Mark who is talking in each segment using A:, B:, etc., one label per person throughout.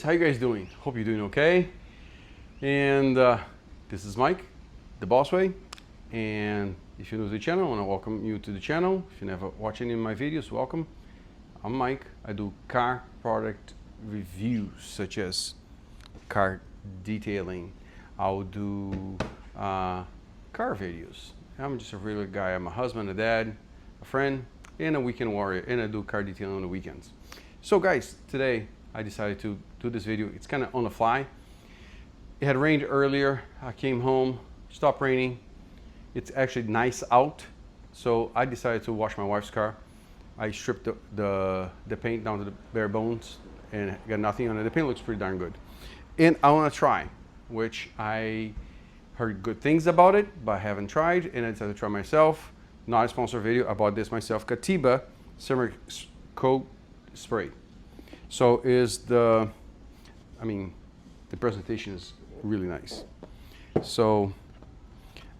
A: how you guys doing? Hope you're doing okay. And this is Mike, the Boss Way. And if you're new to the channel, I want to welcome you to the channel. If you never watch any of my videos, welcome. I'm Mike. I do car product reviews, such as car detailing. I'll do car videos. I'm just a regular guy. I'm a husband, a dad, a friend, and a weekend warrior, and I do car detailing on the weekends. So guys, today I decided to do this video. It's kind of on the fly. It had rained earlier. I came home, stopped raining. It's actually nice out. So I decided to wash my wife's car. I stripped the paint down to the bare bones and got nothing on it. The paint looks pretty darn good. And I want to try, which I heard good things about it, but I haven't tried, and I decided to try myself. Not a sponsored video. I bought this myself. Katiba Ceramic Spray. So the presentation is really nice. So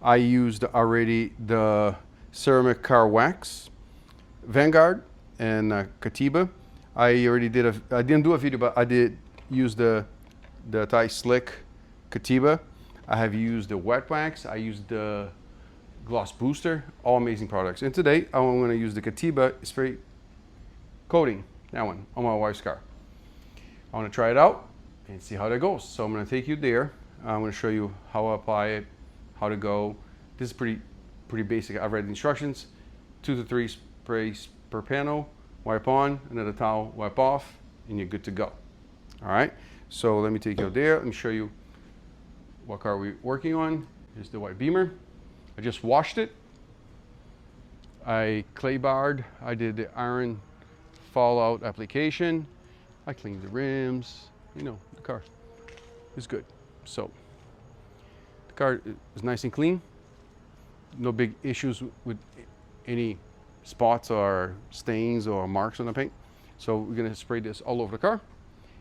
A: I used already the ceramic car wax, Vanguard, and Katiba. I already did I didn't do a video, but I did use the Thai Slick Katiba. I have used the wet wax. I used the gloss booster. All amazing products. And today I'm going to use the Katiba Spray Coating, that one, on my wife's car. I want to try it out and see how that goes. So I'm going to take you there. I'm going to show you how I apply it, how to go. This is pretty basic. I've read the instructions. 2 to 3 sprays per panel. Wipe on, another towel, wipe off, and you're good to go. All right. So let me take you there. Let me show you what car we're working on. Here's the white Beamer. I just washed it. I clay barred. I did the iron fallout application. I cleaned the rims. You know, the car is good. So the car is nice and clean. No big issues with any spots or stains or marks on the paint. So we're gonna spray this all over the car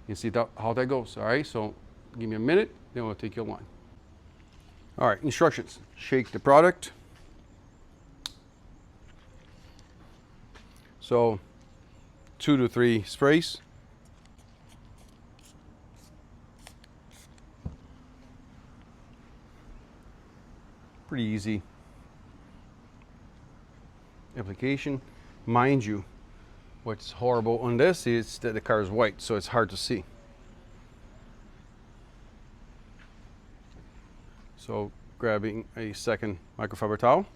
A: and see how that goes. All right, so give me a minute, then we'll take you along. All right, instructions. Shake the product. So 2 to 3 sprays. Pretty easy application. Mind you, what's horrible on this is that the car is white, so it's hard to see. So grabbing a second microfiber towel,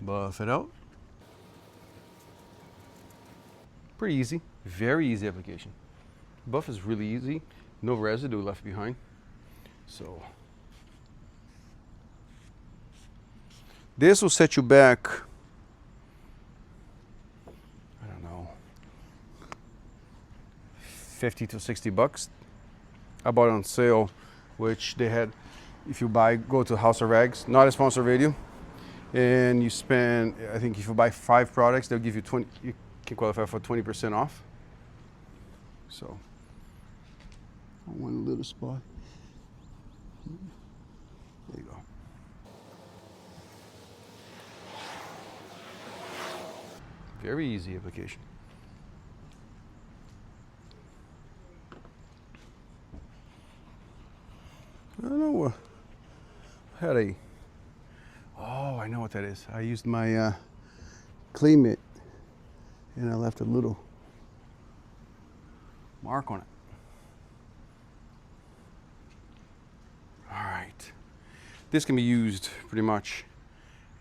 A: buff it out. Pretty easy, very easy application. Buff is really easy, no residue left behind. So this will set you back, I don't know, 50 to 60 bucks. I bought it on sale, which they had, if you go to House of Rags, not a sponsored video, and you spend, I think if you buy 5 products, they'll give you 20, you can qualify for 20% off. So, one little spot. There you go. Very easy application. I don't know. Oh, I know what that is. I used my clay mitt and I left a little mark on it. All right. This can be used pretty much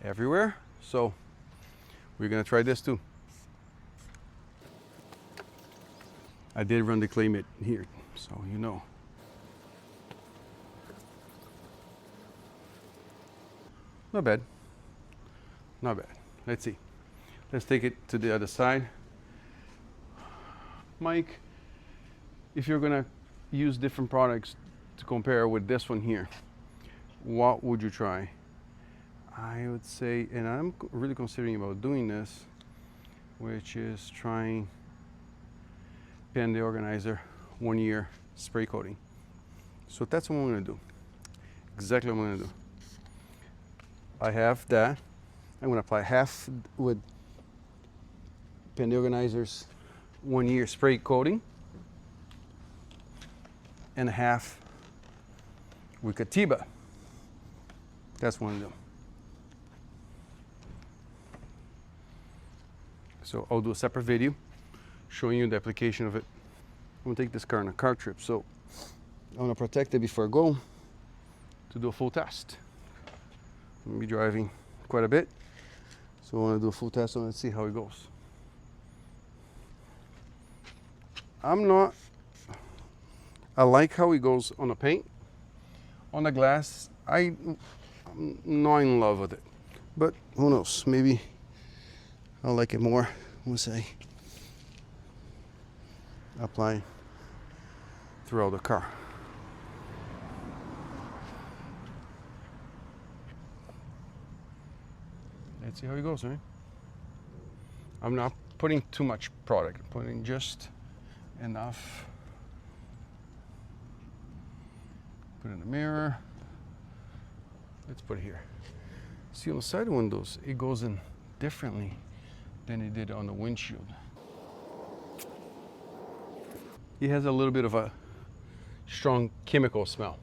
A: everywhere. So we're gonna try this too. I did run the clay mitt here, so you know. Not bad. Not bad. Let's see. Let's take it to the other side. Mike, if you're gonna use different products to compare with this one here, what would you try? I would say, and I'm really considering about doing this, which is trying Pen the Organizer 1 year spray coating. So that's what I'm gonna do. Exactly what I'm gonna do. I have that. I'm gonna apply half with Pen the Organizer's 1 year spray coating. and a half with Katiba. That's one of them. So I'll do a separate video showing you the application of it. I'm gonna take this car on a car trip, so I wanna protect it before I go to do a full test. I'm gonna be driving quite a bit, so I wanna do a full test on it and see how it goes. I like how it goes on the paint. On the glass, I'm not in love with it, but who knows, maybe I'll like it more once I apply throughout the car. Let's see how it goes, right? I'm not putting too much product, I'm putting just enough. Put it in the mirror. Let's put it here. See, on the side windows, it goes in differently than it did on the windshield. It has a little bit of a strong chemical smell.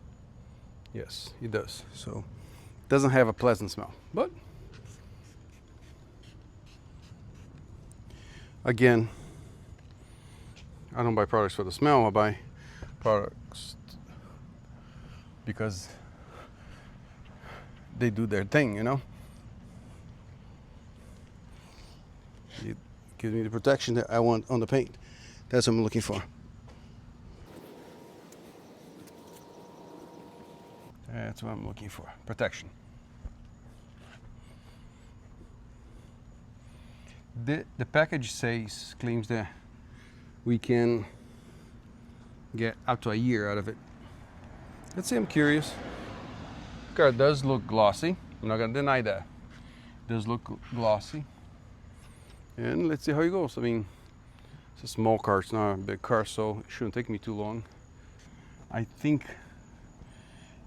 A: Yes, it does. So it doesn't have a pleasant smell, but again, I don't buy products for the smell. I buy products because they do their thing, you know? It gives me the protection that I want on the paint. That's what I'm looking for. That's what I'm looking for, protection. The package claims that we can get up to a year out of it. Let's say I'm curious. The car does look glossy. I'm not gonna deny that. It does look glossy. And let's see how it goes. I mean, it's a small car, it's not a big car, so it shouldn't take me too long. I think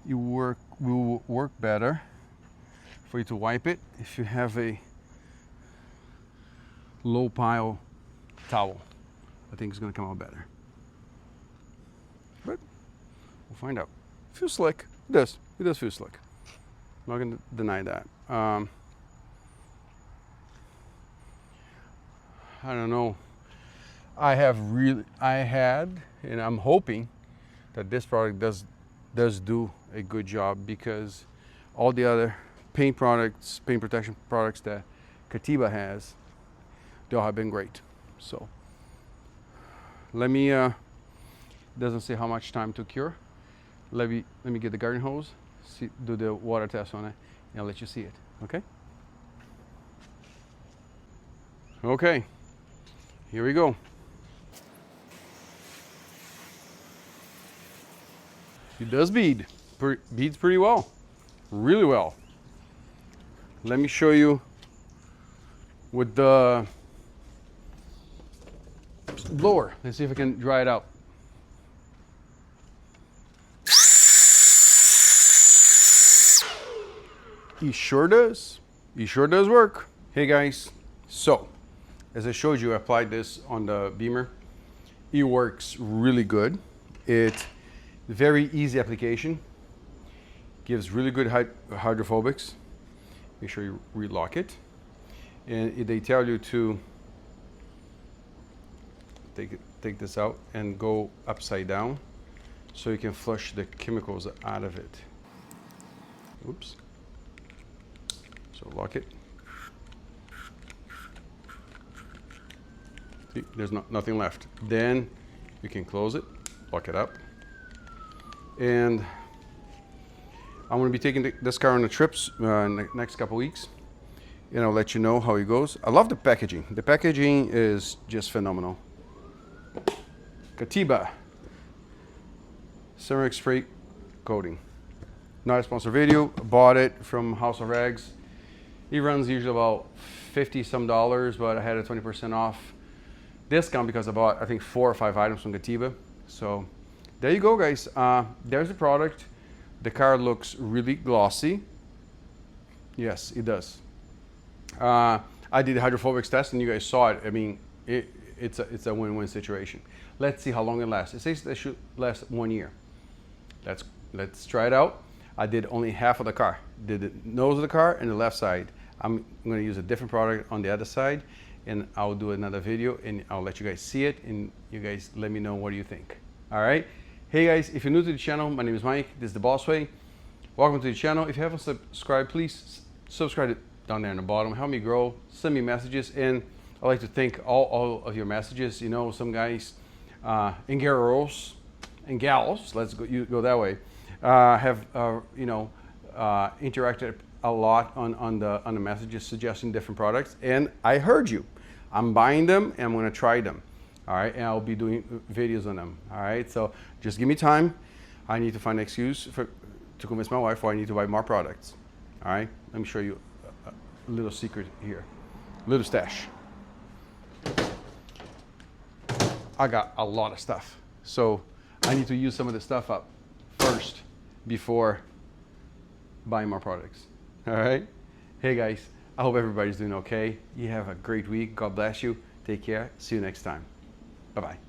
A: it will work better for you to wipe it if you have a low pile towel. I think it's gonna come out better. But we'll find out. Feels slick. It does. It does feel slick. I'm not gonna deny that. I don't know. I had, and I'm hoping that this product does do a good job, because all the other paint products, paint protection products that Katiba has, they all have been great. So let me, doesn't say how much time to cure. Let me get the garden hose, do the water test on it, and I'll let you see it, okay? Okay, here we go. It does bead. Beads pretty well, really well. Let me show you with the blower. Let's see if I can dry it out. He sure does. He sure does work. Hey guys, so as I showed you, I applied this on the Beamer. It works really good. It's very easy application. Gives really good hydrophobics. Make sure you relock it. And they tell you to take this out and go upside down so you can flush the chemicals out of it. Oops. So lock it. See, there's nothing left. Then you can close it, lock it up. And I'm going to be taking this car on the trips in the next couple weeks, and I'll let you know how it goes. I love the packaging. The packaging is just phenomenal. Katiba Ceramic Spray Coating. Not a sponsor video. Bought it from House of Rags. It runs usually about $50 some, but I had a 20% off discount because I bought, I think, 4 or 5 items from Katiba. So there you go, guys. There's the product. The car looks really glossy. Yes, it does. I did the hydrophobics test and you guys saw it. I mean, it's a win-win situation. Let's see how long it lasts. It says it should last 1 year. let's try it out. I did only half of the car. Did the nose of the car and the left side. I'm going to use a different product on the other side, and I'll do another video and I'll let you guys see it, and you guys let me know what do you think. All right. Hey guys, if you're new to the channel, my name is Mike. This is the Boss Way. Welcome to the channel. If you haven't subscribed, please subscribe down there in the bottom. Help me grow. Send me messages, and I like to thank all of your messages. You know, some guys and girls and gals, let's go that way, have interacted a lot on the messages suggesting different products, and I heard you. I'm buying them and I'm going to try them. All right, and I'll be doing videos on them. All right, so just give me time. I need to find an excuse to convince my wife, or I need to buy more products. All right, let me show you a little secret here, little stash. I got a lot of stuff, so I need to use some of the stuff up first before buying more products. All right, hey guys, I hope everybody's doing okay. You have a great week. God bless you. Take care. See you next time. Bye-bye.